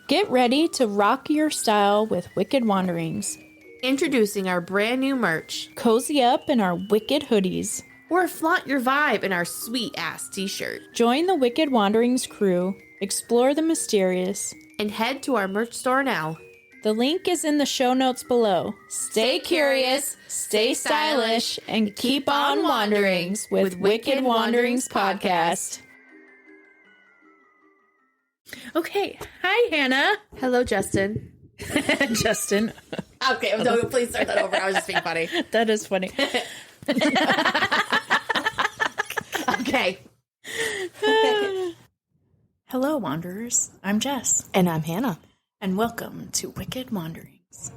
Get ready to rock your style with Wicked Wanderings. Introducing our brand new merch. Cozy up in our Wicked hoodies. Or flaunt your vibe in our sweet-ass t-shirt. Join the Wicked Wanderings crew, explore the mysterious, and head to our merch store now. The link is in the show notes below. Stay curious, stay stylish, and keep on wanderings with Wicked Wanderings Podcast. Okay. Hi, Hannah. Hello, Justin. Justin. Okay, no, please start that over. I was just being funny. That is funny. Okay. Hello, Wanderers. I'm Jess. And I'm Hannah. And welcome to Wicked Wanderings.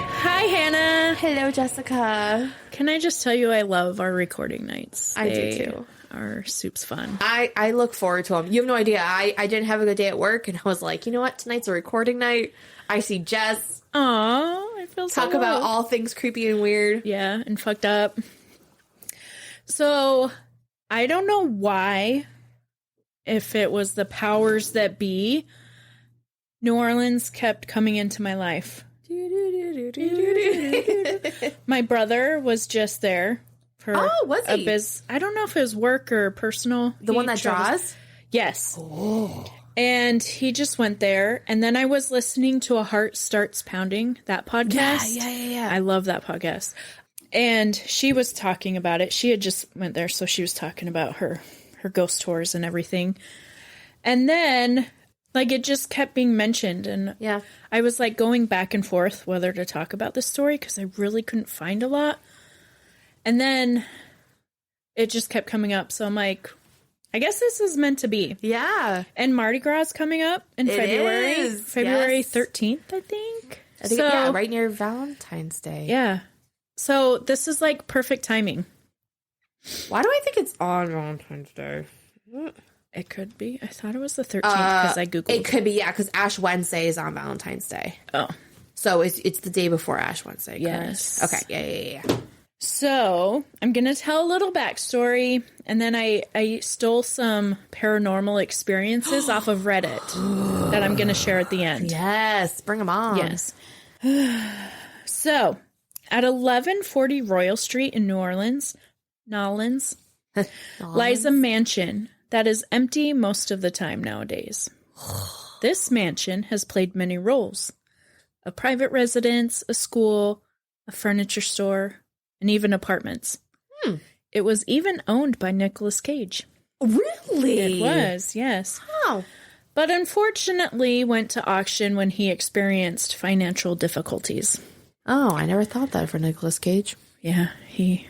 Hi, Hannah. Hello, Jessica. Can I just tell you I love our recording nights? I do too. Our soup's fun. I look forward to them. You have no idea. I didn't have a good day at work, and I was like, you know what? Tonight's a recording night. I see Jess. Aw, I feel so talk about all things creepy and weird. Yeah, and fucked up. So, I don't know why, if it was the powers that be, New Orleans kept coming into my life. My brother was just there. Was he? I don't know if it was work or personal. The one that draws? Yes. Oh. And he just went there. And then I was listening to A Heart Starts Pounding, that podcast. Yeah. I love that podcast. And she was talking about it. She had just went there, so she was talking about her ghost tours and everything. And then, like, it just kept being mentioned. And yeah, I was, like, going back and forth whether to talk about this story because I really couldn't find a lot. And then it just kept coming up. So I'm like, I guess this is meant to be. Yeah. And Mardi Gras is coming up in February. Is. February yes. 13th, I think. Yeah, right near Valentine's Day. Yeah. So this is like perfect timing. Why do I think it's on Valentine's Day? It could be. I thought it was the 13th because I Googled. It could be, yeah, because Ash Wednesday is on Valentine's Day. Oh. So it's the day before Ash Wednesday. Yes. Correct? Okay, yeah. So, I'm going to tell a little backstory, and then I stole some paranormal experiences off of Reddit that I'm going to share at the end. Yes, bring them on. Yes. So, at 1140 Royal Street in New Orleans, lies a mansion that is empty most of the time nowadays. This mansion has played many roles. A private residence, a school, a furniture store, and even apartments. It was even owned by Nicolas Cage. Really? It was, yes. Oh. But unfortunately went to auction when he experienced financial difficulties. Oh, I never thought that for Nicolas Cage. Yeah, he...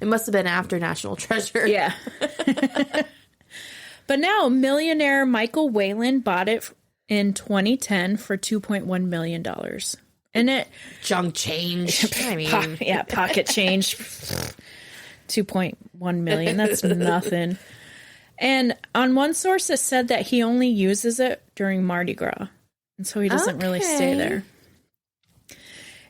It must have been after National Treasure. Yeah. But now, millionaire Michael Whalen bought it in 2010 for $2.1 million. And it junk change. I mean, pocket change. 2.1 million. That's nothing. And on one source, it said that he only uses it during Mardi Gras, and so he doesn't really stay there.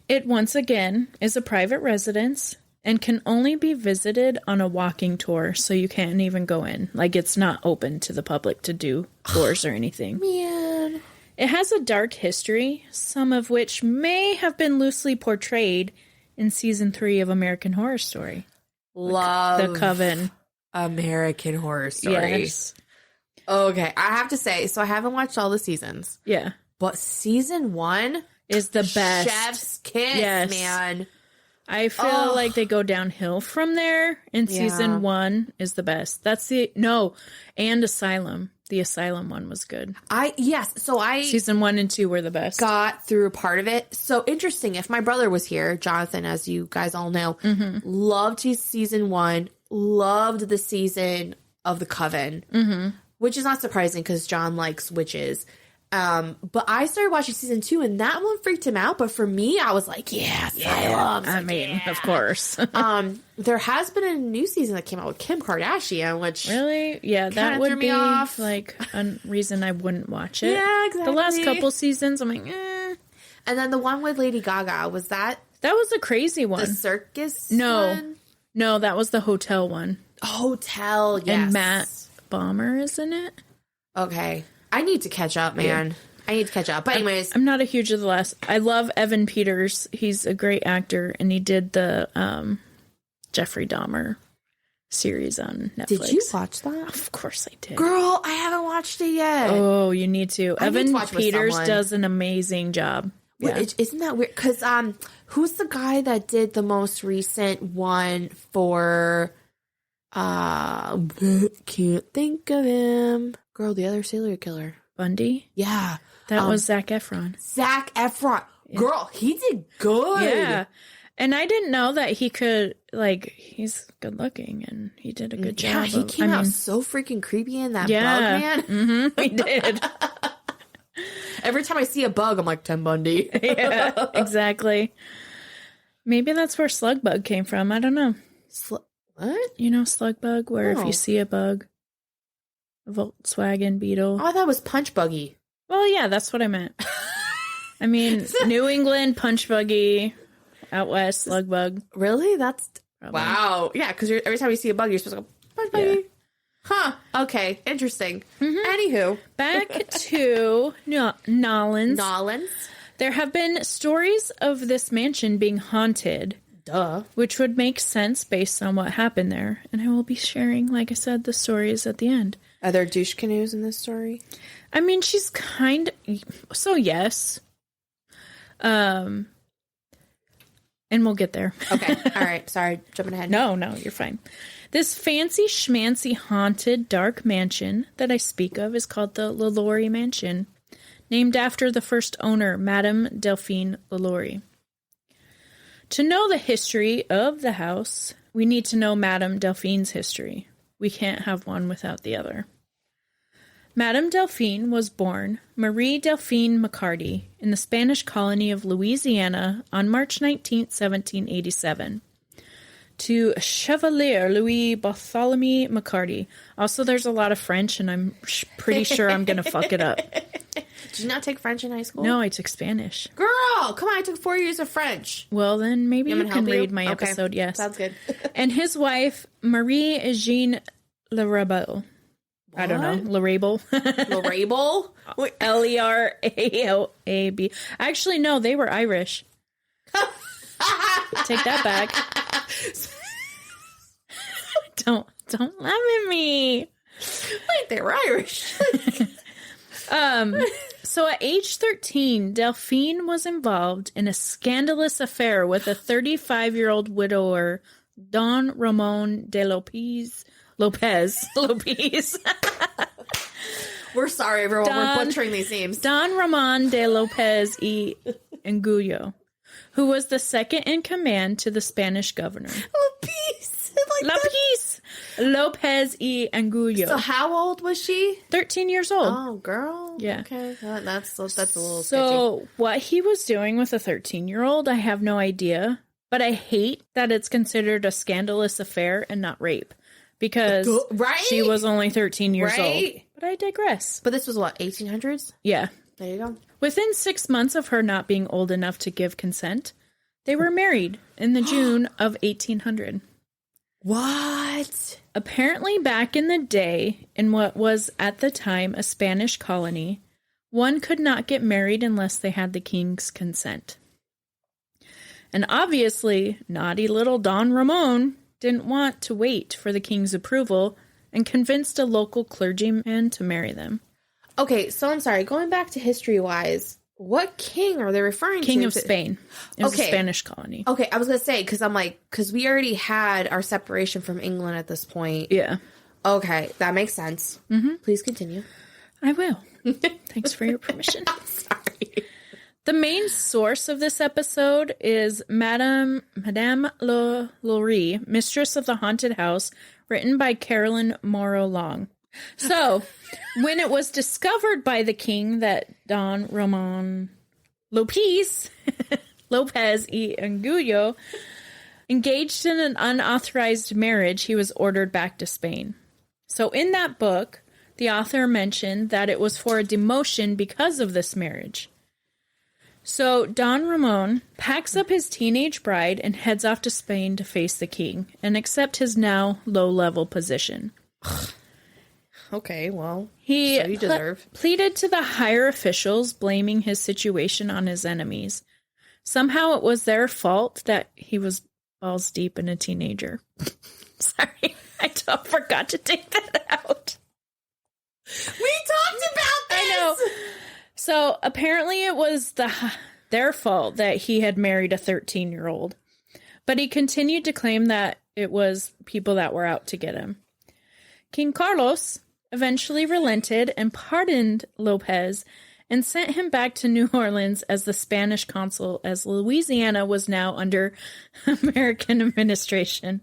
It once again is a private residence and can only be visited on a walking tour, so you can't even go in. Like, it's not open to the public to do tours or anything. Man. It has a dark history, some of which may have been loosely portrayed in season 3 of American Horror Story. Love The Coven. American Horror Story. Yes. Okay, I have to say, so I haven't watched all the seasons. Yeah. But season 1 is the best. Chef's kiss, man. I feel like they go downhill from there, and season 1 is the best. And Asylum. The Asylum one was good. Season 1 and 2 were the best. Got through a part of it. So interesting. If my brother was here, Jonathan, as you guys all know, loved season 1, loved the season of the Coven, which is not surprising because John likes witches. But I started watching season 2 and that one freaked him out. But for me, I was like, Asylum. Of course. There has been a new season that came out with Kim Kardashian, which really, that would be off. Like a reason I wouldn't watch it. Yeah, exactly. The last couple seasons, I'm like, eh. And then the one with Lady Gaga, was that was a crazy one? The circus? No, one? no, that was the hotel one. Hotel, yes. And bomber, isn't it? Okay. I need to catch up, man. Yeah. I need to catch up. But anyways. I'm not a huge of the last. I love Evan Peters. He's a great actor, and he did the Jeffrey Dahmer series on Netflix. Did you watch that? Of course I did. Girl, I haven't watched it yet. Oh, you need to. Evan Peters does an amazing job. Yeah. Isn't that weird? Because who's the guy that did the most recent one for... can't think of him. Girl, the other serial killer. Bundy? Yeah. That was Zac Efron. Zac Efron. Yeah. Girl, he did good. Yeah. And I didn't know that he could, he's good looking and he did a good job. Yeah, he came out so freaking creepy in that bug, man. Mm-hmm, he did. Every time I see a bug, I'm like, Ted Bundy. Yeah, exactly. Maybe that's where slug bug came from. I don't know. What? You know slug bug, where if you see a bug, a Volkswagen Beetle. Oh, that was punch buggy. Well, yeah, that's what I meant. I mean, New England, punch buggy, out west, slug bug. Really? That's... Probably. Wow. Yeah, because every time you see a bug, you're supposed to go, punch buggy. Yeah. Huh. Okay. Interesting. Mm-hmm. Anywho. Back to Nolans. Nolans. There have been stories of this mansion being haunted. Duh. Which would make sense based on what happened there. And I will be sharing, like I said, the stories at the end. Are there douche canoes in this story? I mean, she's kind of... So, yes. And we'll get there. Okay. All right. Sorry. Jumping ahead. No, you're fine. This fancy schmancy haunted dark mansion that I speak of is called the LaLaurie Mansion, named after the first owner, Madame Delphine LaLaurie. To know the history of the house, we need to know Madame Delphine's history. We can't have one without the other. Madame Delphine was born Marie Delphine McCarty in the Spanish colony of Louisiana on March 19, 1787, to Chevalier Louis Bartholomew McCarty. Also, there's a lot of French, and I'm pretty sure I'm going to fuck it up. Did you not take French in high school? No, I took Spanish. Girl, come on, I took 4 years of French. Well, then maybe you can read my episode, yes. Sounds good. And his wife, Marie Jean Larable. I don't know. Larable. Larable? Lereaab. Actually, no, they were Irish. Take that back. Don't laugh at me. Wait, they were Irish. So at age 13, Delphine was involved in a scandalous affair with a 35-year-old widower, Don Ramon de Lopez. We're sorry, everyone. We're butchering these names. Don Ramon de Lopez y Angullo, who was the second in command to the Spanish governor. Lopez y Angullo. So how old was she? 13 years old. Oh, girl. Yeah. Okay. That's a little So sketchy. What he was doing with a 13-year-old, I have no idea. But I hate that it's considered a scandalous affair and not rape. Because she was only 13 years old. But I digress. But this was what, 1800s? Yeah. There you go. Within 6 months of her not being old enough to give consent, they were married in the June of 1800. What? Apparently back in the day, in what was at the time a Spanish colony, one could not get married unless they had the king's consent. And obviously, naughty little Don Ramon didn't want to wait for the king's approval and convinced a local clergyman to marry them. Okay, so I'm sorry, going back to history-wise, what king are they referring to? King of Spain. It was a Spanish colony. Okay, I was going to say, because we already had our separation from England at this point. Yeah. Okay, that makes sense. Mm-hmm. Please continue. I will. Thanks for your permission. Sorry. The main source of this episode is Madame LaLaurie, Mistress of the Haunted House, written by Carolyn Morrow Long. So, when it was discovered by the king that Don Ramon Lopez y Angullo engaged in an unauthorized marriage, he was ordered back to Spain. So, in that book, the author mentioned that it was for a demotion because of this marriage. So, Don Ramon packs up his teenage bride and heads off to Spain to face the king and accept his now low-level position. Okay, well, He so you deserve. pleaded to the higher officials, blaming his situation on his enemies. Somehow it was their fault that he was balls deep in a teenager. Sorry, I forgot to take that out. We talked about this! I know. So apparently it was their fault that he had married a 13-year-old. But he continued to claim that it was people that were out to get him. King Carlos eventually relented and pardoned Lopez and sent him back to New Orleans as the Spanish consul, as Louisiana was now under American administration.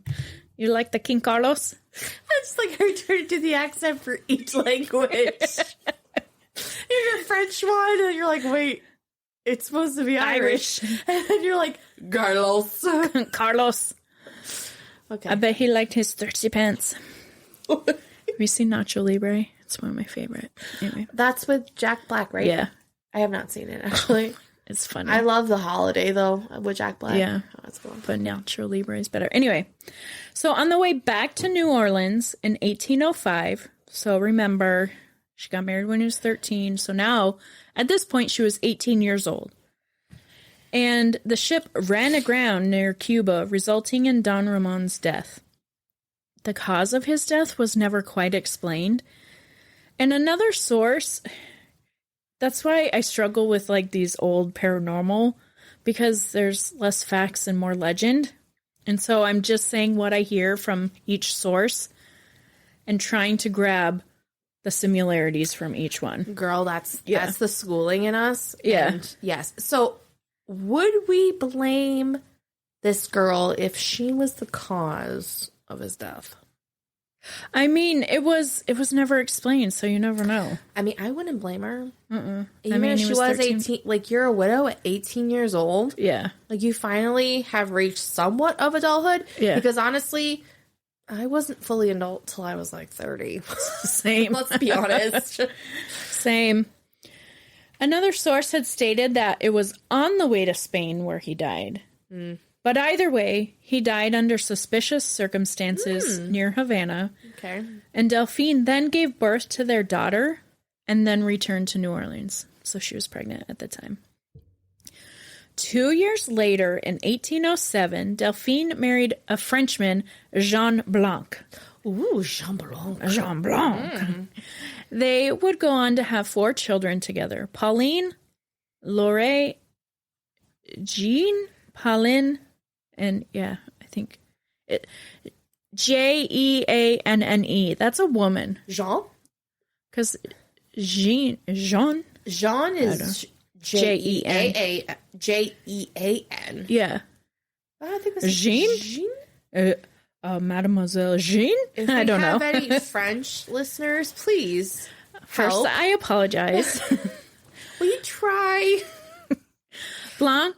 You like the King Carlos? I just like her turn to the accent for each language. You're French one, and you're like, wait, it's supposed to be Irish. And then you're like, Carlos. Carlos. Okay. I bet he liked his thirsty pants. Have you seen Nacho Libre? It's one of my favorite. Anyway. That's with Jack Black, right? Yeah. I have not seen it, actually. It's funny. I love The Holiday, though, with Jack Black. Yeah. Oh, that's cool. But Nacho Libre is better. Anyway, so on the way back to New Orleans in 1805, so remember, she got married when she was 13. So now, at this point, she was 18 years old. And the ship ran aground near Cuba, resulting in Don Ramon's death. The cause of his death was never quite explained. And another source, that's why I struggle with like these old paranormal, because there's less facts and more legend. And so I'm just saying what I hear from each source and trying to grab the similarities from each one. Girl, that's the schooling in us. Yeah. And yes. So would we blame this girl if she was the cause of his death? I mean, it was never explained, so you never know. I mean, I wouldn't blame her. Mm-mm. Even if she was 18, like, you're a widow at 18 years old. Yeah. Like, you finally have reached somewhat of adulthood. Yeah. Because honestly, I wasn't fully adult till I was like 30. Same. Let's be honest. Same. Another source had stated that it was on the way to Spain where he died. Mm. But either way, he died under suspicious circumstances near Havana. Okay. And Delphine then gave birth to their daughter and then returned to New Orleans. So she was pregnant at the time. 2 years later, in 1807, Delphine married a Frenchman, Jean Blanc. Ooh, Jean Blanc. Jean Blanc. They would go on to have 4 children together. Pauline, Laure, Jean, Pauline, and yeah, I think it Jeanne. That's a woman. Jean? Because Jean is Jean. Yeah. I think that's Jean? Mademoiselle Jean? If I don't know. If we have any French listeners, please First, help. I apologize. Will you try? Blanc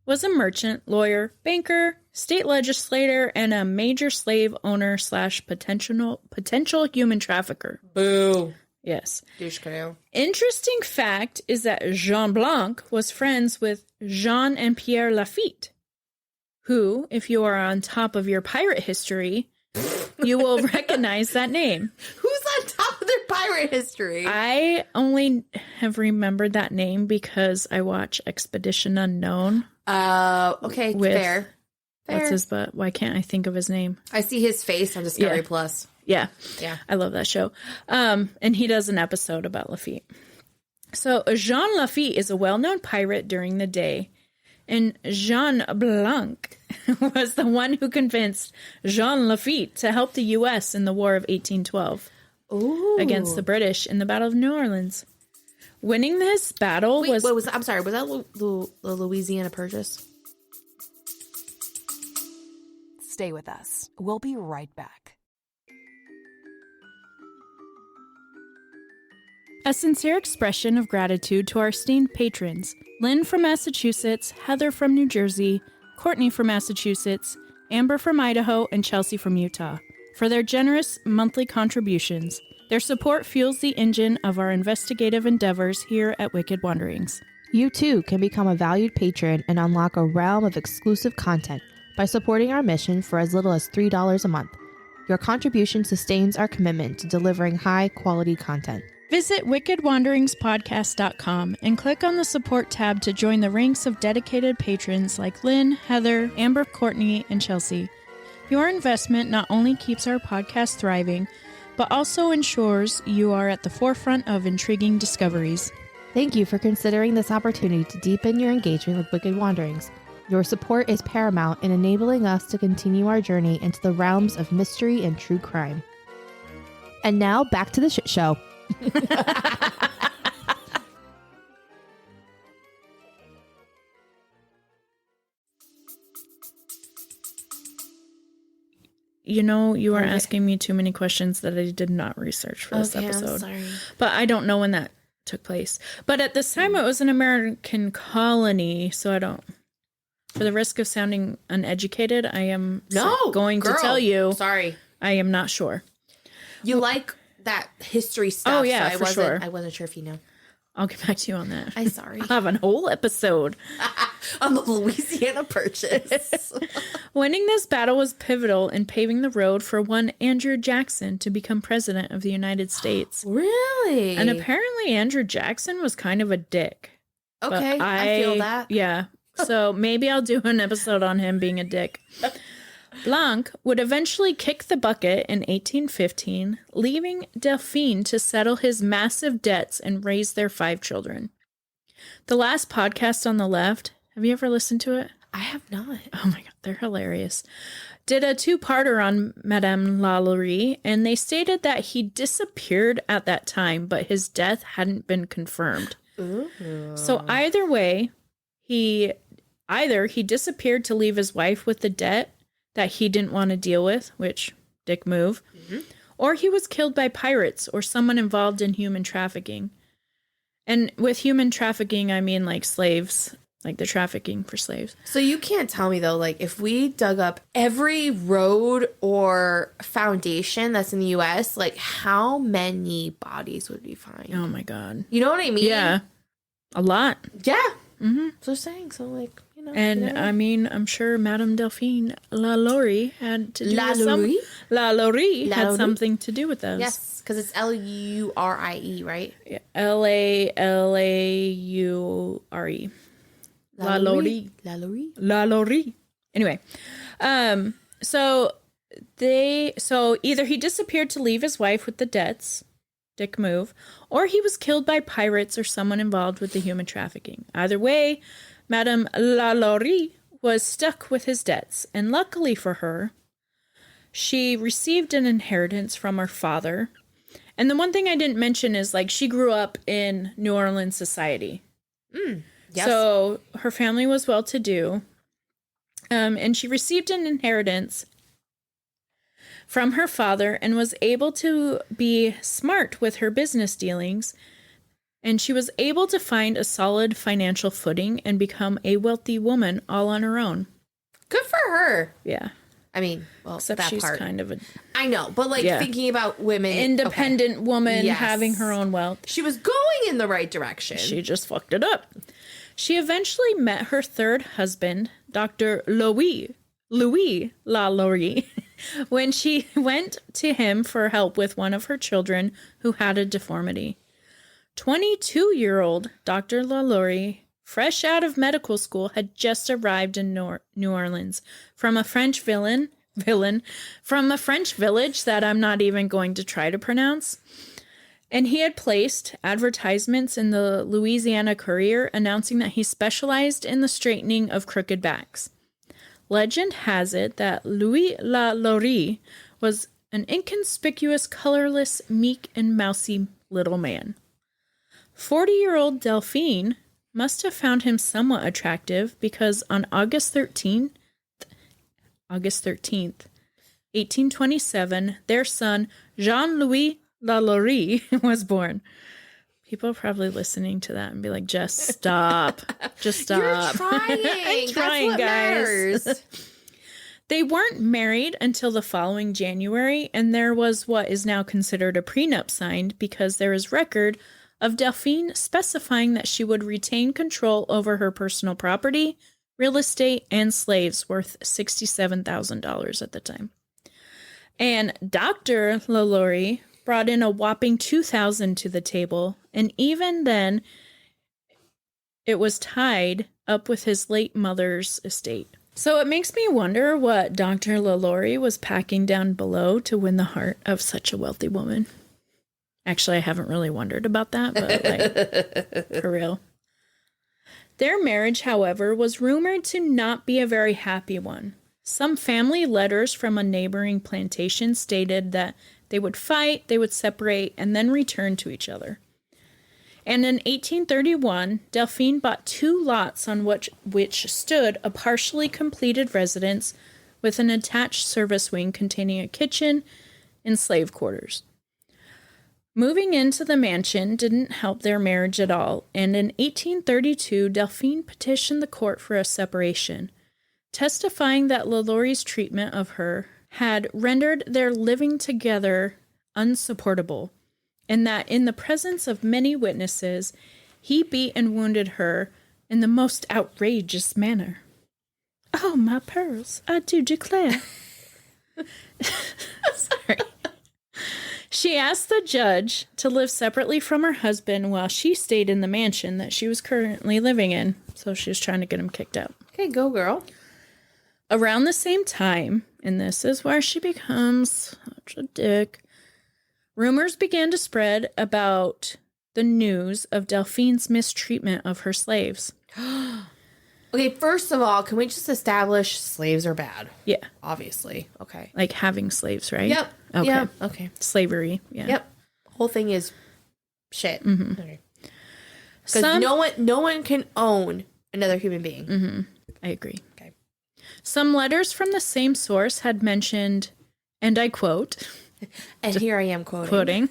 was a merchant, lawyer, banker, state legislator, and a major slave owner / potential human trafficker. Boo. Yes. Douche canoe. Interesting fact is that Jean Blanc was friends with Jean and Pierre Lafitte, who, if you are on top of your pirate history, you will recognize that name. Who's on top of their pirate history? I only have remembered that name because I watch Expedition Unknown. Okay, fair. What's his butt? Why can't I think of his name? I see his face on Discovery Plus. Yeah. Yeah. I love that show. And he does an episode about Lafitte. So Jean Lafitte is a well-known pirate during the day. And Jean Blanc was the one who convinced Jean Lafitte to help the U.S. in the War of 1812 against the British in the Battle of New Orleans. Winning this battle I'm sorry, was that the Louisiana Purchase? Stay with us. We'll be right back. A sincere expression of gratitude to our esteemed patrons, Lynn from Massachusetts, Heather from New Jersey, Courtney from Massachusetts, Amber from Idaho, and Chelsea from Utah, for their generous monthly contributions. Their support fuels the engine of our investigative endeavors here at Wicked Wanderings. You too can become a valued patron and unlock a realm of exclusive content by supporting our mission for as little as $3 a month. Your contribution sustains our commitment to delivering high-quality content. Visit wickedwanderingspodcast.com and click on the support tab to join the ranks of dedicated patrons like Lynn, Heather, Amber, Courtney, and Chelsea. Your investment not only keeps our podcast thriving, but also ensures you are at the forefront of intriguing discoveries. Thank you for considering this opportunity to deepen your engagement with Wicked Wanderings. Your support is paramount in enabling us to continue our journey into the realms of mystery and true crime. And now, back to the shit show. You know, you are asking me too many questions that I did not research for this episode. I'm sorry. But I don't know when that took place. But at this time, it was an American colony, so I don't... For the risk of sounding uneducated, I am going to tell you... Sorry. I am not sure. You like that history stuff. Oh, yeah, so for sure. I wasn't sure if you know. I'll get back to you on that. I'm sorry. I'll have a whole episode. On the Louisiana Purchase. Winning this battle was pivotal in paving the road for one Andrew Jackson to become president of the United States. Really? And apparently Andrew Jackson was kind of a dick. Okay, I feel that. Yeah. So maybe I'll do an episode on him being a dick. Blanc would eventually kick the bucket in 1815, leaving Delphine to settle his massive debts and raise their 5 children. The last podcast on the left, have you ever listened to it? I have not. Oh my God, they're hilarious. Did a 2-parter on Madame LaLaurie, and they stated that he disappeared at that time, but his death hadn't been confirmed. Ooh. So either way, he disappeared to leave his wife with the debt that he didn't want to deal with, which, dick move, or he was killed by pirates or someone involved in human trafficking. And with human trafficking, I mean like slaves, like the trafficking for slaves. So you can't tell me though, like if we dug up every road or foundation that's in the U.S., like how many bodies would we find? Oh my God. You know what I mean? Yeah. A lot. Yeah. Mm-hmm. So saying, so like, you know. And you know. I mean, I'm sure Madame Delphine LaLaurie had to do LaLaurie? LaLaurie had LaLaurie? something to do with those. Yes, because it's Lurie, right? Yeah. LaLaurie. LaLaurie. LaLaurie. LaLaurie. Anyway, so either he disappeared to leave his wife with the debts, dick move, or he was killed by pirates or someone involved with the human trafficking. Either way, Madame LaLaurie was stuck with his debts, and luckily for her, she received an inheritance from her father. And the one thing I didn't mention is, like, she grew up in New Orleans society. Yes. So her family was well-to-do, and she received an inheritance from her father and was able to be smart with her business dealings, and she was able to find a solid financial footing and become a wealthy woman all on her own. Good for her. Yeah. I mean, well, Except that she's part. kind of an I know, but like thinking about women. independent woman Yes. having her own wealth. She was going in the right direction. She just fucked it up. She eventually met her third husband, Dr. Louis LaLaurie, when she went to him for help with one of her children who had a deformity. 22-year-old Dr. LaLaurie, fresh out of medical school, had just arrived in New Orleans from a French village that I'm not even going to try to pronounce. And he had placed advertisements in the Louisiana Courier announcing that he specialized in the straightening of crooked backs. Legend has it that Louis LaLaurie was an inconspicuous, colorless, meek, and mousy little man. 40-year-old Delphine must have found him somewhat attractive because on August 13th, 1827, their son, Jean-Louis LaLaurie, was born. People are probably listening to that and be like, Jess, stop. Just stop. You're trying. I'm trying, That's what guys. matters. They weren't married until the following January, and there was what is now considered a prenup signed because there is record of Delphine specifying that she would retain control over her personal property, real estate, and slaves worth $67,000 at the time. And Dr. LaLaurie brought in a whopping $2,000 to the table, and even then, it was tied up with his late mother's estate. So it makes me wonder what Dr. LaLaurie was packing down below to win the heart of such a wealthy woman. Actually, I haven't really wondered about that, but like, for real. Their marriage, however, was rumored to not be a very happy one. Some family letters from a neighboring plantation stated that they would fight, they would separate, and then return to each other. And in 1831, Delphine bought 2 lots on which stood a partially completed residence with an attached service wing containing a kitchen and slave quarters. Moving into the mansion didn't help their marriage at all, and in 1832, Delphine petitioned the court for a separation, testifying that LaLaurie's treatment of her had rendered their living together unsupportable, and that in the presence of many witnesses, he beat and wounded her in the most outrageous manner. Oh, my pearls, I do declare. Sorry. She asked the judge to live separately from her husband while she stayed in the mansion that she was currently living in. So she was trying to get him kicked out. Okay, go girl. Around the same time, and this is where she becomes such a dick, rumors began to spread about the news of Delphine's mistreatment of her slaves. Okay, first of all, can we just establish slaves are bad? Yeah. Obviously. Okay. Like having slaves, right? Yep. Okay. Yep. Okay. Slavery. Yeah. Yep. Whole thing is shit. Mm-hmm. Okay. Because no one can own another human being. Mm-hmm. I agree. Okay. Some letters from the same source had mentioned, and I quote, and here I am quoting.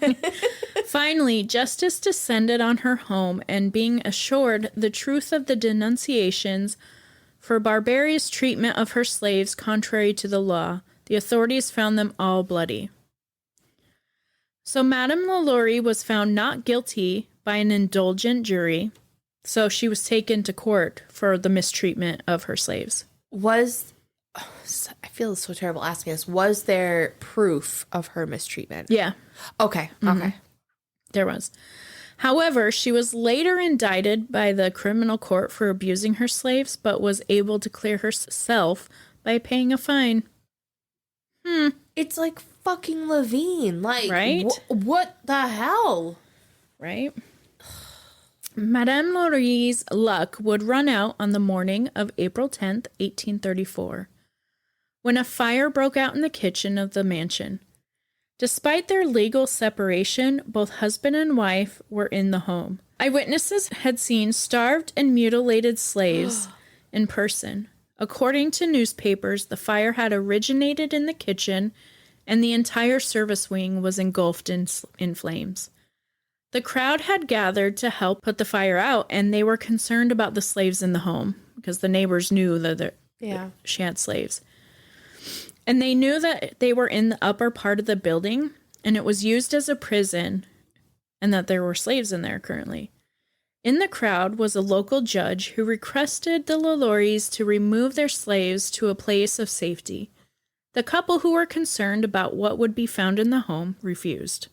Finally, justice descended on her home, and being assured the truth of the denunciations for barbarous treatment of her slaves contrary to the law, the authorities found them all bloody. So Madame LaLaurie was found not guilty by an indulgent jury, so she was taken to court for the mistreatment of her slaves. I feel so terrible asking this. Was there proof of her mistreatment? Yeah. Okay. Mm-hmm. Okay. There was. However, she was later indicted by the criminal court for abusing her slaves, but was able to clear herself by paying a fine. It's like fucking Levine. Like, right? What the hell? Right? Madame LaLaurie's luck would run out on the morning of April 10th, 1834, when a fire broke out in the kitchen of the mansion. Despite their legal separation, both husband and wife were in the home. Eyewitnesses had seen starved and mutilated slaves in person. According to newspapers, the fire had originated in the kitchen, and the entire service wing was engulfed in flames. The crowd had gathered to help put the fire out, and they were concerned about the slaves in the home because the neighbors knew that she had slaves. And they knew that they were in the upper part of the building, and it was used as a prison, and that there were slaves in there currently. In the crowd was a local judge who requested the LaLauries to remove their slaves to a place of safety. The couple, who were concerned about what would be found in the home, refused.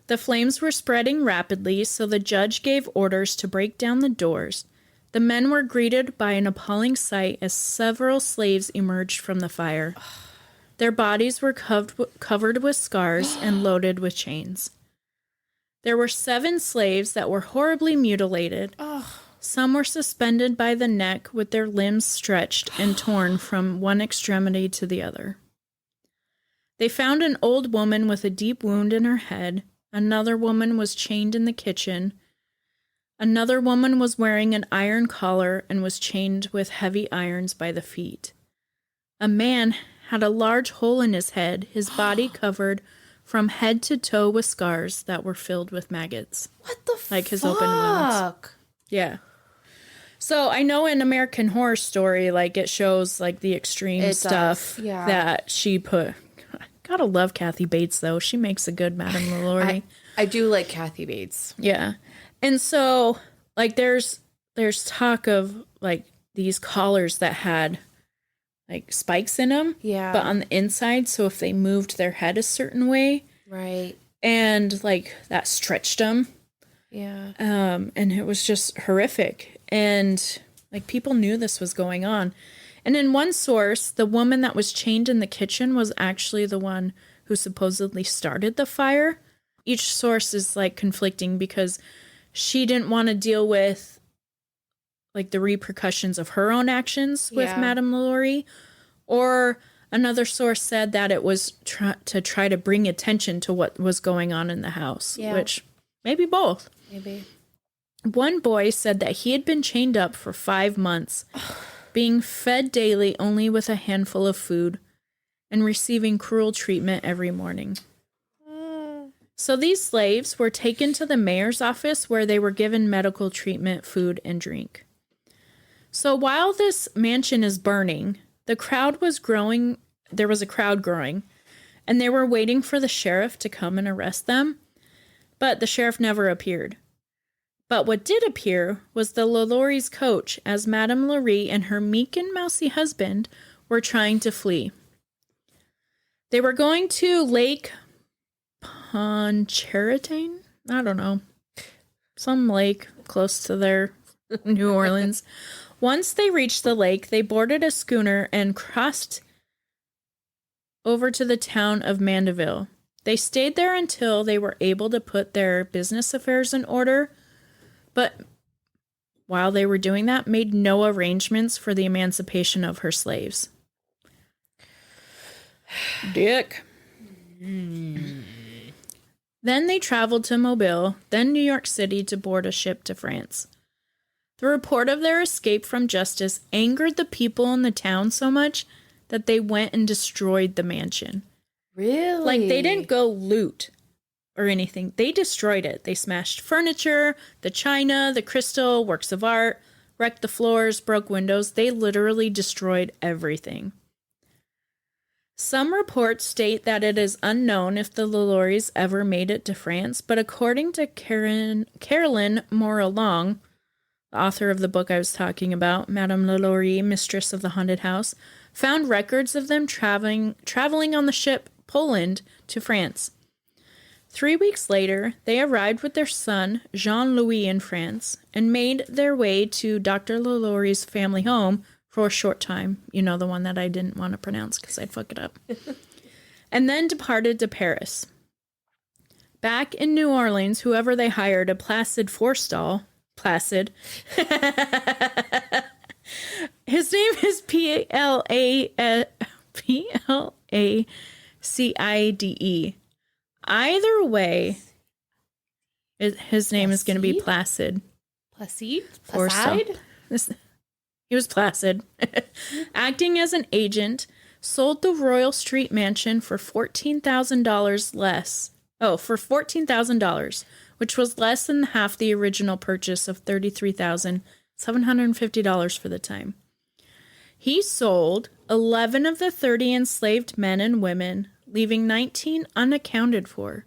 The flames were spreading rapidly, so the judge gave orders to break down the doors. The men were greeted by an appalling sight as several slaves emerged from the fire. Their bodies were covered with scars and loaded with chains. There were 7 slaves that were horribly mutilated. Some were suspended by the neck with their limbs stretched and torn from one extremity to the other. They found an old woman with a deep wound in her head. Another woman was chained in the kitchen. Another woman was wearing an iron collar and was chained with heavy irons by the feet. A man had a large hole in his head, his body covered from head to toe with scars that were filled with maggots. What the fuck? Like his open wounds. Yeah. So I know in American Horror Story, like it shows like the extreme stuff that she put. Gotta love Kathy Bates though. She makes a good Madame LaLaurie. I do like Kathy Bates. Yeah. And so like there's talk of like these collars that had like spikes in them. Yeah. But on the inside, so if they moved their head a certain way. Right. And like that stretched them. Yeah. And it was just horrific. And like people knew this was going on. And in one source, the woman that was chained in the kitchen was actually the one who supposedly started the fire. Each source is like conflicting because she didn't want to deal with like the repercussions of her own actions with Madame LaLaurie. Or another source said that it was to try to bring attention to what was going on in the house, which maybe both. Maybe. One boy said that he had been chained up for 5 months, being fed daily only with a handful of food and receiving cruel treatment every morning. So these slaves were taken to the mayor's office where they were given medical treatment, food, and drink. So while this mansion is burning, the crowd was growing. There was a crowd growing, and they were waiting for the sheriff to come and arrest them. But the sheriff never appeared. But what did appear was the LaLaurie's coach as Madame LaLaurie and her meek and mousy husband were trying to flee. They were going to Lake Pontchartrain? I don't know. Some lake close to their New Orleans. Once they reached the lake, they boarded a schooner and crossed over to the town of Mandeville. They stayed there until they were able to put their business affairs in order, but while they were doing that, made no arrangements for the emancipation of her slaves. Dick. Then they traveled to Mobile, then New York City to board a ship to France. The report of their escape from justice angered the people in the town so much that they went and destroyed the mansion. Really? Like, they didn't go loot or anything. They destroyed it. They smashed furniture, the china, the crystal, works of art, wrecked the floors, broke windows. They literally destroyed everything. Some reports state that it is unknown if the LaLauries ever made it to France, but according to Caroline Moralong, the author of the book I was talking about, Madame LaLaurie, Mistress of the Haunted House, found records of them traveling on the ship Poland to France. 3 weeks later, they arrived with their son, Jean-Louis, in France, and made their way to Dr. LaLaurie's family home for a short time. You know, the one that I didn't want to pronounce because I'd fuck it up. And then departed to Paris. Back in New Orleans, whoever they hired, a Placid Forstall, Placid. His name is Placide. Either way, his name is going to be Placid. Placid? Placide? He was Placid. Acting as an agent, sold the Royal Street Mansion for $14,000 less. Oh, for $14,000, which was less than half the original purchase of $33,750 for the time. He sold 11 of the 30 enslaved men and women, leaving 19 unaccounted for,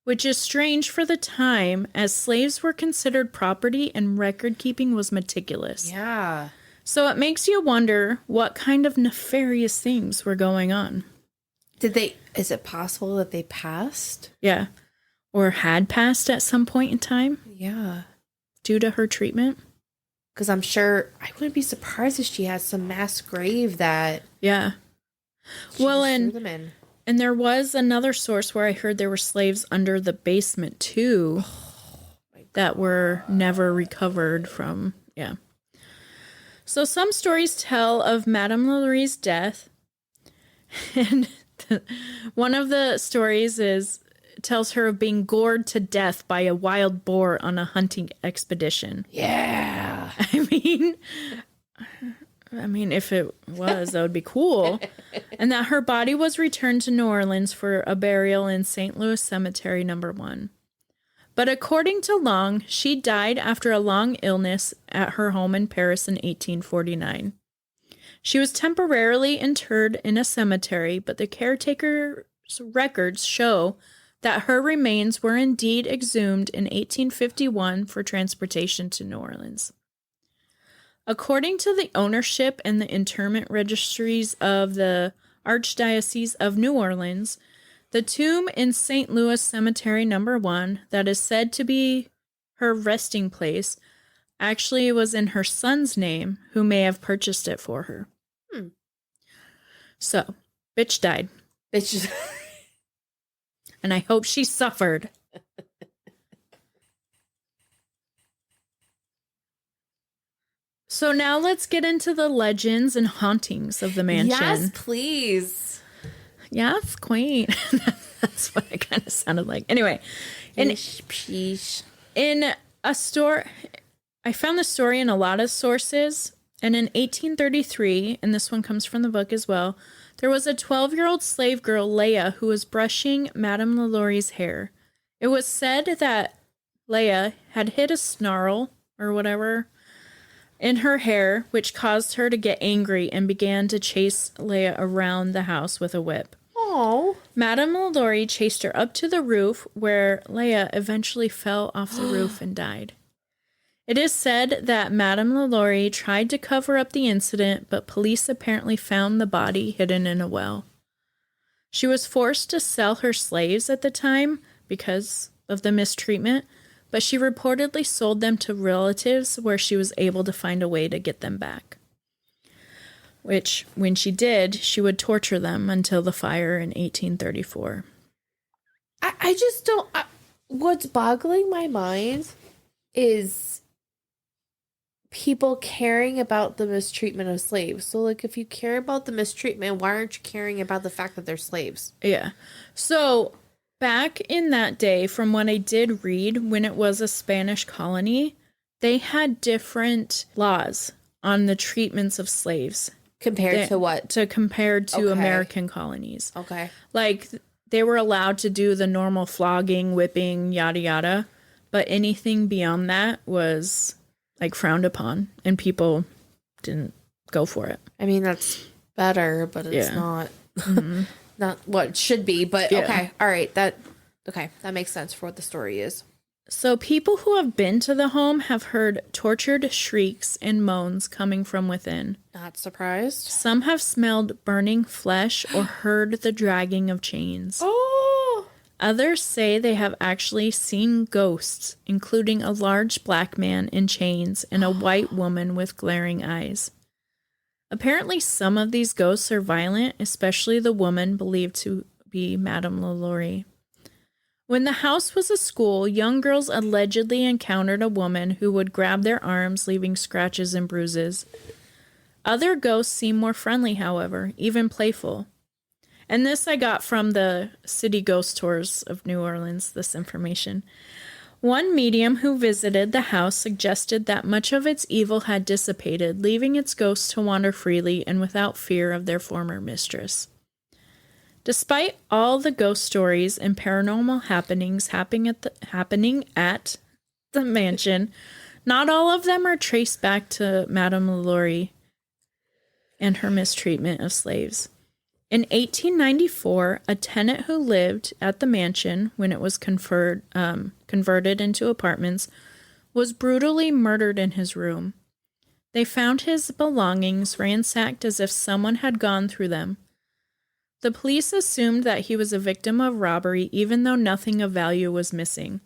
which is strange for the time, as slaves were considered property and record-keeping was meticulous. Yeah. So it makes you wonder what kind of nefarious things were going on. Is it possible that they passed? Yeah. Or had passed at some point in time Yeah. due to her treatment. Because I'm sure, I wouldn't be surprised if she had some mass grave that Yeah. she Well, just threw and them in. And there was another source where I heard there were slaves under the basement too that were never recovered from. Yeah. So some stories tell of Madame LaLaurie's death. And one of the stories tells her of being gored to death by a wild boar on a hunting expedition. Yeah. I mean, if it was, that would be cool. And that her body was returned to New Orleans for a burial in St. Louis Cemetery No. 1. But according to Long, she died after a long illness at her home in Paris in 1849. She was temporarily interred in a cemetery, but the caretaker's records show that her remains were indeed exhumed in 1851 for transportation to New Orleans. According to the ownership and the interment registries of the Archdiocese of New Orleans, the tomb in St. Louis Cemetery No. 1 that is said to be her resting place actually was in her son's name, who may have purchased it for her. So, bitch died. Bitch. And I hope she suffered. So now let's get into the legends and hauntings of the mansion. Yes, please. Yes, queen. That's what it kind of sounded like. Anyway, in a story, I found the story in a lot of sources. And in 1833, and this one comes from the book as well, there was a 12-year-old slave girl, Leah, who was brushing Madame LaLaurie's hair. It was said that Leah had hit a snarl or whatever in her hair, which caused her to get angry and began to chase Leah around the house with a whip. Oh. Madame LaLaurie chased her up to the roof, where Leah eventually fell off the roof and died. It is said that Madame LaLaurie tried to cover up the incident, but police apparently found the body hidden in a well. She was forced to sell her slaves at the time because of the mistreatment, but she reportedly sold them to relatives where she was able to find a way to get them back. Which, when she did, she would torture them until the fire in 1834. I just don't... what's boggling my mind is people caring about the mistreatment of slaves. So, like, if you care about the mistreatment, why aren't you caring about the fact that they're slaves? Yeah. So, back in that day, from what I did read, when it was a Spanish colony, they had different laws on the treatments of slaves. Compared to what? Compared to American colonies. Okay. Like, they were allowed to do the normal flogging, whipping, yada, yada. But anything beyond that was, like, frowned upon. And people didn't go for it. I mean, that's better, but it's not... not what it should be, but okay. All right. That makes sense for what the story is. So people who have been to the home have heard tortured shrieks and moans coming from within. Not surprised. Some have smelled burning flesh or heard the dragging of chains. Oh! Others say they have actually seen ghosts, including a large black man in chains and a white woman with glaring eyes. Apparently, some of these ghosts are violent, especially the woman believed to be Madame LaLaurie. When the house was a school, young girls allegedly encountered a woman who would grab their arms, leaving scratches and bruises. Other ghosts seem more friendly, however, even playful. And this I got from the City Ghost Tours of New Orleans, this information. One medium who visited the house suggested that much of its evil had dissipated, leaving its ghosts to wander freely and without fear of their former mistress. Despite all the ghost stories and paranormal happenings happening at the mansion, not all of them are traced back to Madame LaLaurie and her mistreatment of slaves. In 1894, a tenant who lived at the mansion when it was converted into apartments was brutally murdered in his room. They found his belongings ransacked as if someone had gone through them. The police assumed that he was a victim of robbery, even though nothing of value was missing.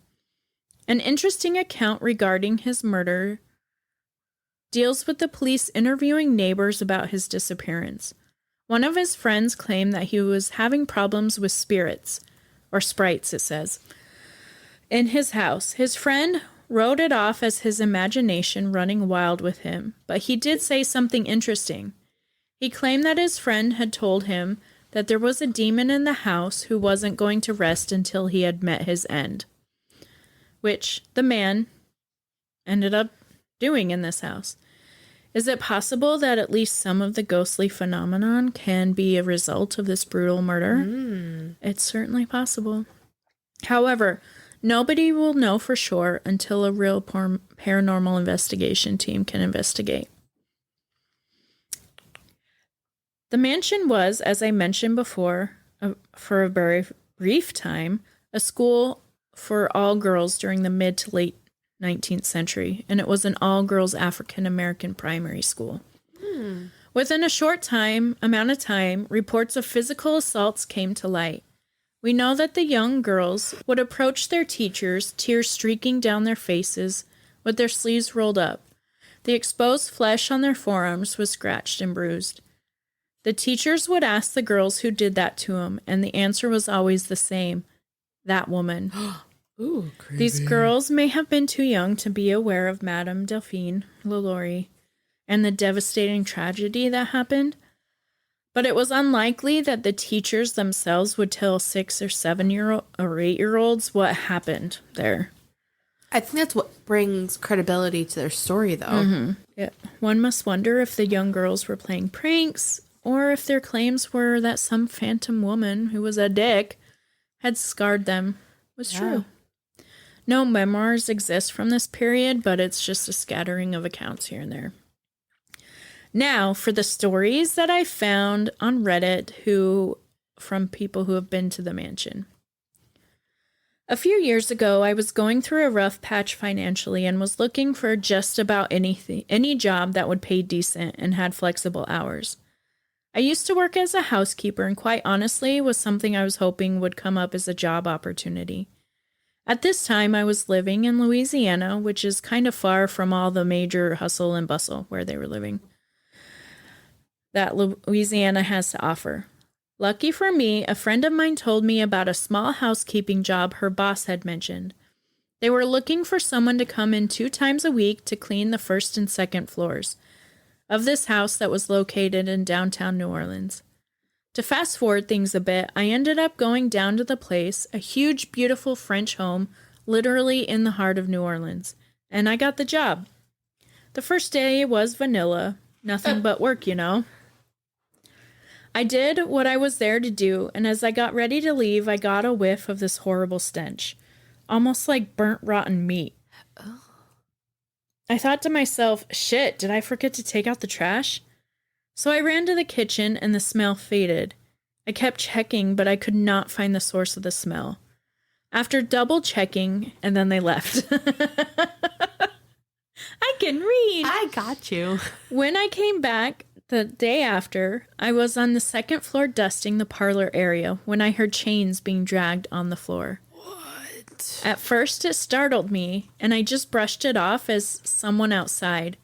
An interesting account regarding his murder deals with the police interviewing neighbors about his disappearance. One of his friends claimed that he was having problems with spirits, or sprites, it says, in his house. His friend wrote it off as his imagination running wild with him, but he did say something interesting. He claimed that his friend had told him that there was a demon in the house who wasn't going to rest until he had met his end, which the man ended up doing in this house. Is it possible that at least some of the ghostly phenomenon can be a result of this brutal murder? It's certainly possible. However, nobody will know for sure until a real paranormal investigation team can investigate. The mansion was, as I mentioned before, for a very brief time, a school for all girls during the mid to late 19th century, and it was an all-girls African-American primary school. Within a short amount of time, reports of physical assaults came to light. We know that the young girls would approach their teachers, tears streaking down their faces, with their sleeves rolled up. The exposed flesh on their forearms was scratched and bruised. The teachers would ask the girls who did that to them, and the answer was always the same: that woman. Ooh, creepy. These girls may have been too young to be aware of Madame Delphine LaLaurie and the devastating tragedy that happened, but it was unlikely that the teachers themselves would tell 6 or 7-year-old or 8-year-olds what happened there. I think that's what brings credibility to their story, though. Mm-hmm. Yeah. One must wonder if the young girls were playing pranks, or if their claims were that some phantom woman who was a dick had scarred them. Was true. No memoirs exist from this period, but it's just a scattering of accounts here and there. Now, for the stories that I found on Reddit from people who have been to the mansion. A few years ago, I was going through a rough patch financially and was looking for just about any job that would pay decent and had flexible hours. I used to work as a housekeeper, and quite honestly was something I was hoping would come up as a job opportunity. At this time, I was living in Louisiana, which is kind of far from all the major hustle and bustle where they were living that Louisiana has to offer. Lucky for me, a friend of mine told me about a small housekeeping job her boss had mentioned. They were looking for someone to come in 2 times a week to clean the first and second floors of this house that was located in downtown New Orleans. To fast forward things a bit, I ended up going down to the place, a huge, beautiful French home, literally in the heart of New Orleans, and I got the job. The first day was vanilla, nothing but work, you know. I did what I was there to do, and as I got ready to leave, I got a whiff of this horrible stench, almost like burnt rotten meat. I thought to myself, shit, did I forget to take out the trash? So I ran to the kitchen and the smell faded. I kept checking, but I could not find the source of the smell. After double checking, and then they left. I can read. I got you. When I came back the day after, I was on the second floor dusting the parlor area when I heard chains being dragged on the floor. What? At first, it startled me, and I just brushed it off as someone outside.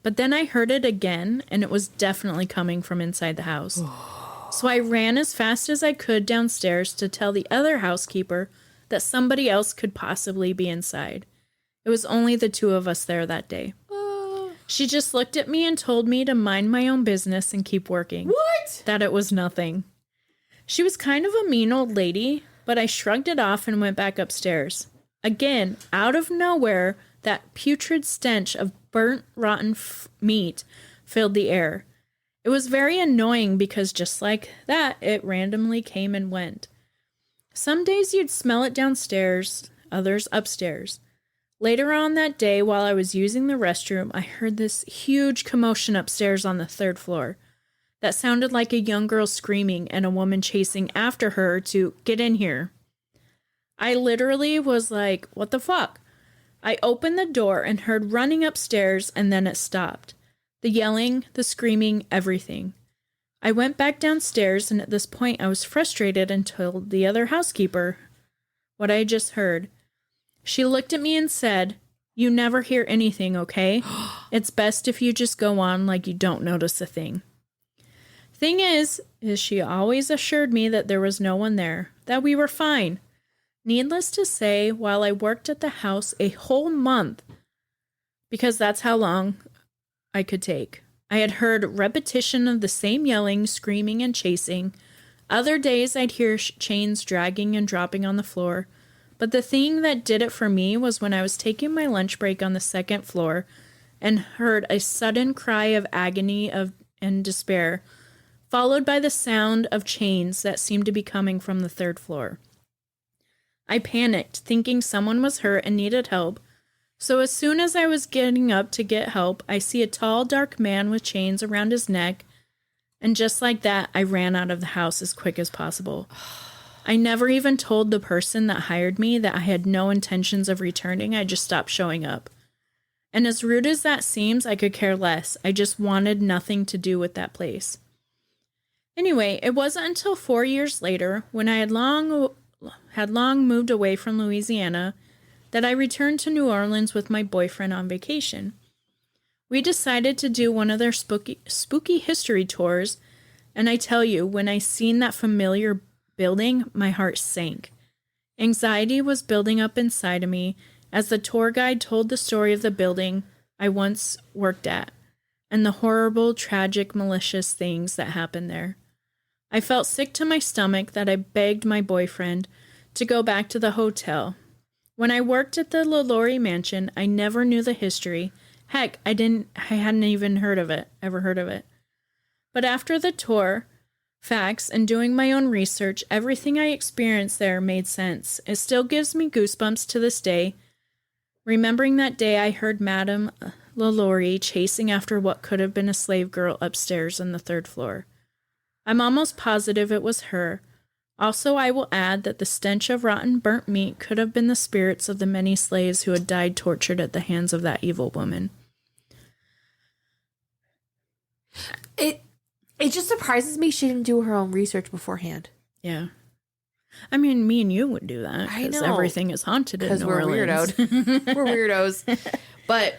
But then I heard it again, and it was definitely coming from inside the house. So I ran as fast as I could downstairs to tell the other housekeeper that somebody else could possibly be inside. It was only the 2 of us there that day. She just looked at me and told me to mind my own business and keep working. What? That it was nothing. She was kind of a mean old lady, but I shrugged it off and went back upstairs. Again, out of nowhere, that putrid stench of burnt, rotten meat filled the air. It was very annoying because just like that, it randomly came and went. Some days you'd smell it downstairs, others upstairs. Later on that day, while I was using the restroom, I heard this huge commotion upstairs on the 3rd floor. That sounded like a young girl screaming and a woman chasing after her to get in here. I literally was like, what the fuck? I opened the door and heard running upstairs, and then it stopped. The yelling, the screaming, everything. I went back downstairs, and at this point I was frustrated and told the other housekeeper what I had just heard. She looked at me and said, "You never hear anything, okay? It's best if you just go on like you don't notice a thing." Thing is she always assured me that there was no one there, that we were fine. Needless to say, while I worked at the house a whole month, because that's how long I could take, I had heard repetition of the same yelling, screaming, and chasing. Other days I'd hear chains dragging and dropping on the floor. But the thing that did it for me was when I was taking my lunch break on the 2nd floor and heard a sudden cry of agony and despair, followed by the sound of chains that seemed to be coming from the 3rd floor. I panicked, thinking someone was hurt and needed help. So as soon as I was getting up to get help, I see a tall, dark man with chains around his neck, and just like that, I ran out of the house as quick as possible. I never even told the person that hired me that I had no intentions of returning. I just stopped showing up. And as rude as that seems, I could care less. I just wanted nothing to do with that place. Anyway, it wasn't until 4 years later, when I had long moved away from Louisiana, that I returned to New Orleans with my boyfriend on vacation. We decided to do one of their spooky history tours, and I tell you, when I seen that familiar building, my heart sank. Anxiety was building up inside of me as the tour guide told the story of the building I once worked at, and the horrible, tragic, malicious things that happened there. I felt sick to my stomach that I begged my boyfriend to go back to the hotel. When I worked at the LaLaurie Mansion, I never knew the history. Heck, I hadn't even ever heard of it. But after the tour, facts, and doing my own research, everything I experienced there made sense. It still gives me goosebumps to this day. Remembering that day I heard Madame LaLaurie chasing after what could have been a slave girl upstairs on the 3rd floor. I'm almost positive it was her. Also, I will add that the stench of rotten burnt meat could have been the spirits of the many slaves who had died tortured at the hands of that evil woman. It just surprises me she didn't do her own research beforehand. Yeah. I mean, me and you would do that. I know. Everything is haunted in New Orleans. We're weirdos. But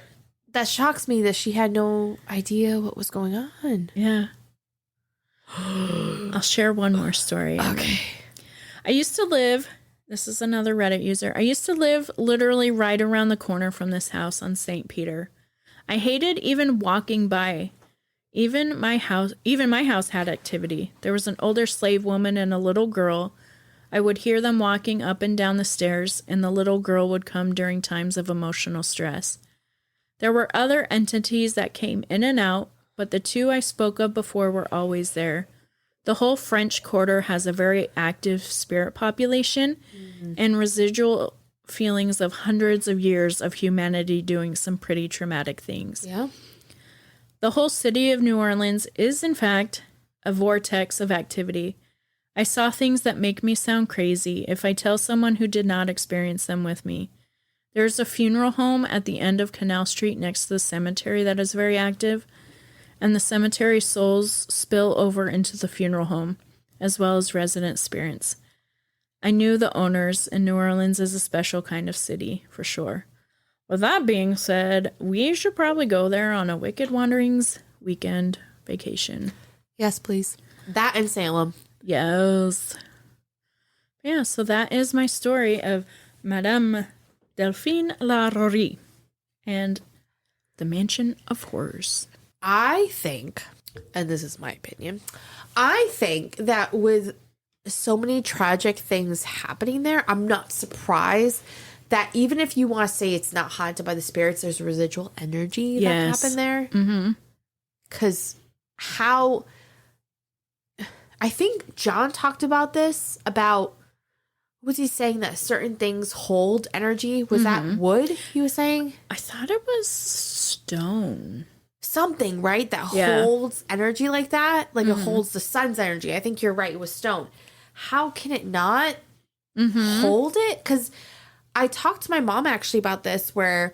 that shocks me that she had no idea what was going on. Yeah. I'll share one more story. Okay. I used to live, this is another Reddit user, I used to live literally right around the corner from this house on St. Peter. I hated even walking by. Even my house had activity. There was an older slave woman and a little girl. I would hear them walking up and down the stairs, and the little girl would come during times of emotional stress. There were other entities that came in and out, but the two I spoke of before were always there. The whole French Quarter has a very active spirit population and residual feelings of hundreds of years of humanity doing some pretty traumatic things. Yeah. The whole city of New Orleans is, in fact, a vortex of activity. I saw things that make me sound crazy if I tell someone who did not experience them with me. There's a funeral home at the end of Canal Street next to the cemetery that is very active, and the cemetery souls spill over into the funeral home, as well as resident spirits. I knew the owners, and New Orleans is a special kind of city, for sure. With that being said, we should probably go there on a Wicked Wanderings weekend vacation. Yes, please. That and Salem. Yes. Yeah, so that is my story of Madame Delphine LaLaurie and the Mansion of Horrors. I think, and this is my opinion, I think that with so many tragic things happening there, I'm not surprised that even if you want to say it's not haunted by the spirits, there's residual energy that happened there. Mm-hmm. Because I think John talked about this, about, was he saying that certain things hold energy? Was that wood he was saying? I thought it was stone. Something, right? That holds energy like that. Like it holds the sun's energy. I think you're right. It was stone. How can it not hold it? Because I talked to my mom actually about this, where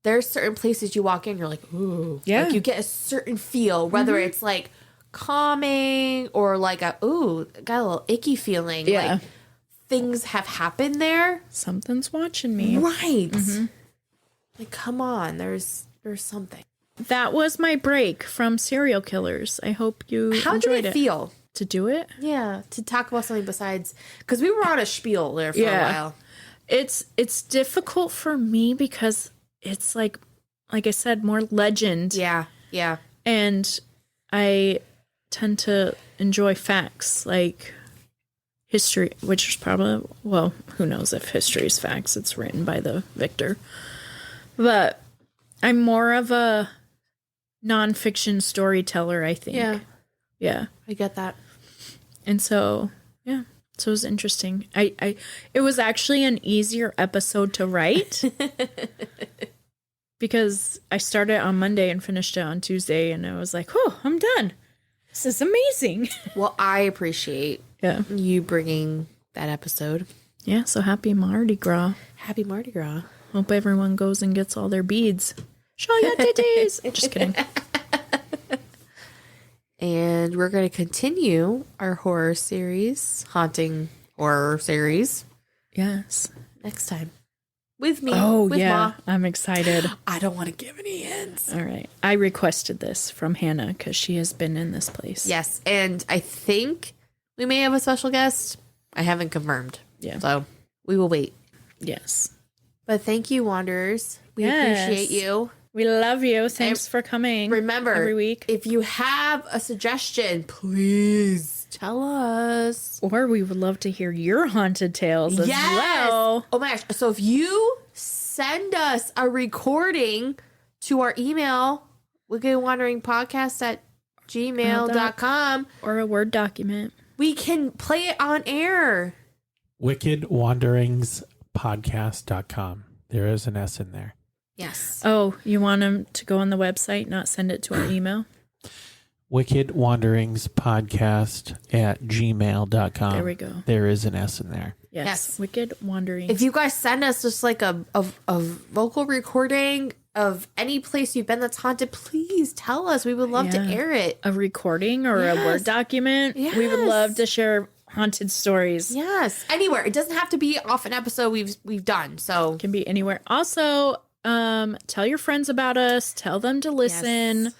there's certain places you walk in, you're like, ooh. Yeah. Like you get a certain feel, whether it's like calming or like got a little icky feeling. Yeah. Like things have happened there. Something's watching me. Right. Like, come on. There's something. That was my break from serial killers. I hope you How enjoyed did it feel? to do it. Yeah. To talk about something besides, because we were on a spiel there for a while. It's difficult for me because it's like I said, more legend. Yeah. Yeah. And I tend to enjoy facts like history, which is probably, well, who knows if history is facts. It's written by the victor. But I'm more of a nonfiction storyteller, I think. Yeah. Yeah. I get that. And so, yeah. So it was interesting. It was actually an easier episode to write because I started on Monday and finished it on Tuesday, and I was like, oh, I'm done. This is amazing. Well, I appreciate you bringing that episode. Yeah, so happy Mardi Gras. Happy Mardi Gras. Hope everyone goes and gets all their beads. Show your titties. Just kidding. And we're going to continue our horror series, haunting horror series, Yes. next time. With me. Oh, with yeah. Ma. I'm excited. I don't want to give any hints. All right. I requested this from Hannah because she has been in this place. Yes. And I think we may have a special guest. I haven't confirmed. Yeah. So we will wait. Yes. But thank you, Wanderers. We Yes. appreciate you. We love you. Thanks for coming. Remember, every week. if you have a suggestion, please tell us. Or we would love to hear your haunted tales as Yes. well. Oh my gosh. So if you send us a recording to our email, wickedwanderingpodcast@gmail.com, Or a Word document. we can play it on air. wickedwanderingspodcast.com. There is an S in there. Yes. Oh, you want them to go on the website, not send it to our email? wickedwanderingspodcast@gmail.com. There we go. There is an S in there. Yes. Yes. Wicked Wanderings. If you guys send us just like a vocal recording of any place you've been that's haunted, please tell us. We would love to Yeah. air it. a recording or a Yes. Word document, we would Yes. love to share haunted stories. Yes. Anywhere. It doesn't have to be off an episode we've done. So Can be anywhere. Also, tell your friends about us. Tell them to listen. Yes.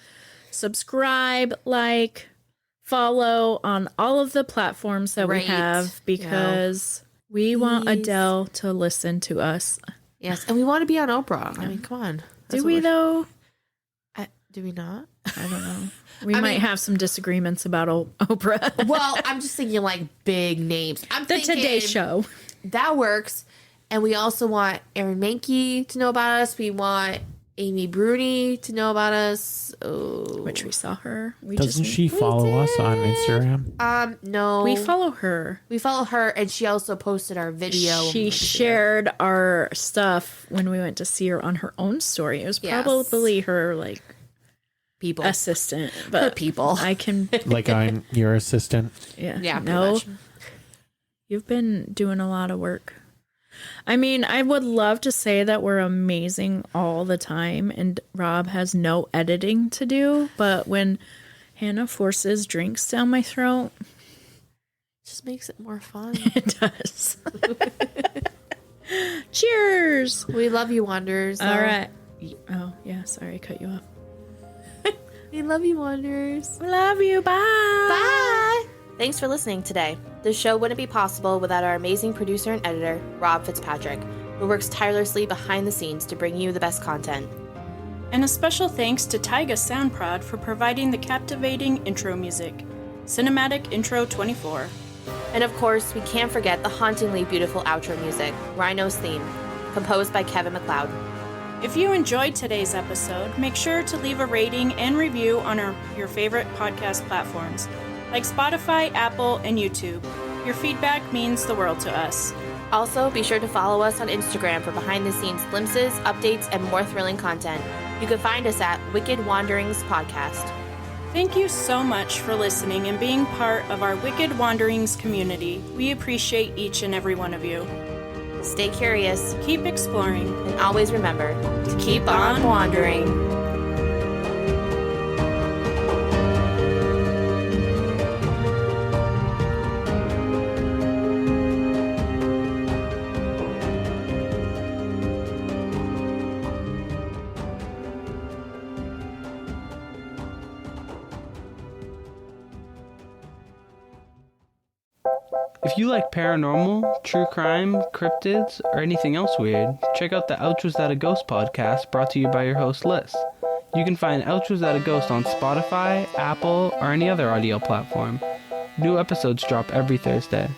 Subscribe, like, follow on all of the platforms that we Right. have because we want Please. Adele to listen to us. yes, and we want to be on Oprah. I mean, come on. That's Do what we we're- though? Do we not? I don't know. We I might mean- have some disagreements about Oprah. Well, I'm just thinking like big names. I'm The thinking Today Show. that works. And we also want Aaron Mankey to know about us. We want Amy Bruni to know about us. Oh. Which we saw her. Doesn't she follow us on Instagram? No. We follow her. We follow her, and she also posted our video. She shared our stuff when we went to see her on her own story. It was Yes. probably her like people. assistant, but people. I can. Like I'm your assistant. Yeah, Yeah, pretty no, much. you've been doing a lot of work. I mean, I would love to say that we're amazing all the time, and Rob has no editing to do. But when Hannah forces drinks down my throat, Just makes it more fun. it does. Cheers! We love you, Wanderers. All right. Oh yeah, sorry, I cut you off. We love you, Wanderers. We love you. Bye. Bye. Thanks for listening today. This show wouldn't be possible without our amazing producer and editor, Rob Fitzpatrick, who works tirelessly behind the scenes to bring you the best content. And a special thanks to Taiga Soundprod for providing the captivating intro music. Cinematic Intro 24. And of course, we can't forget the hauntingly beautiful outro music, Rhino's Theme, composed by Kevin MacLeod. If you enjoyed today's episode, make sure to leave a rating and review on your favorite podcast platforms, like Spotify, Apple, and YouTube. Your feedback means the world to us. Also, be sure to follow us on Instagram for behind-the-scenes glimpses, updates, and more thrilling content. You can find us at Wicked Wanderings Podcast. Thank you so much for listening and being part of our Wicked Wanderings community. We appreciate each and every one of you. Stay curious, Keep exploring. and always remember to keep on wandering. If you like paranormal, true crime, cryptids, or anything else weird, check out the Ouch Was That a Ghost podcast brought to you by your host Liz. You can find Ouch Was That a Ghost on Spotify, Apple, or any other audio platform. New episodes drop every Thursday.